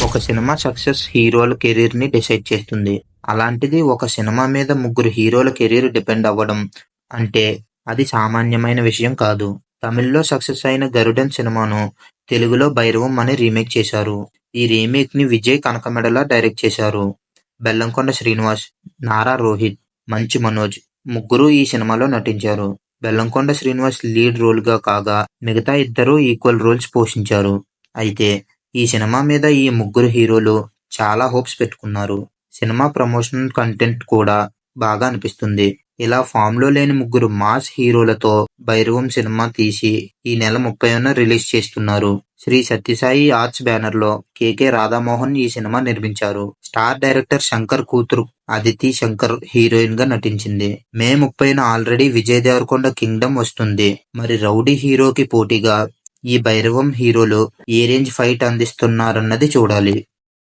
ఒక cinema success హీరోల career ని డిసైడ్ చేస్తుంది. అలాంటిది ఒక సినిమా మీద ముగ్గురు హీరోల కెరీర్ డిపెండ్ అవ్వడం అంటే అది సామాన్యమైన విషయం కాదు. తమిళ్లో సక్సెస్ అయిన 'గరుడన్' సినిమాను తెలుగులో 'భైరవం' అని రీమేక్ చేశారు. ఈ రీమేక్ ని విజయ్ కనకమెడల డైరెక్ట్ చేశారు. బెల్లంకొండ శ్రీనివాస్, నారా రోహిత్, మంచు మనోజ్ ముగ్గురు ఈ సినిమాలో నటించారు. బెల్లంకొండ శ్రీనివాస్ లీడ్ రోల్ గా కాగా మిగతా ఇద్దరు ఈక్వల్ రోల్స్ పోషించారు. అయితే ఈ సినిమా మీద ఈ ముగ్గురు హీరోలు చాలా హోప్స్ పెట్టుకున్నారు. సినిమా ప్రమోషనల్ కంటెంట్ కూడా బాగా అనిపిస్తుంది. ఇలా ఫామ్ లో లేని ముగ్గురు మాస్ హీరోలతో 'భైరవం' సినిమా తీసి ఈ నెల 30న రిలీజ్ చేస్తున్నారు. శ్రీ సత్యసాయి ఆర్ట్స్ బ్యానర్ లో కె రాధామోహన్ ఈ సినిమా నిర్మించారు. స్టార్ డైరెక్టర్ శంకర్ కూతురు అదితి శంకర్ హీరోయిన్ గా నటించింది. మే 30న ఆల్రెడీ విజయ్ దేవరకొండ 'కింగ్డమ్' వస్తుంది. మరి రౌడీ హీరోకి పోటీగా ఈ 'భైరవం' హీరోలు ఏ రేంజ్ ఫైట్ అందిస్తున్నారన్నది చూడాలి.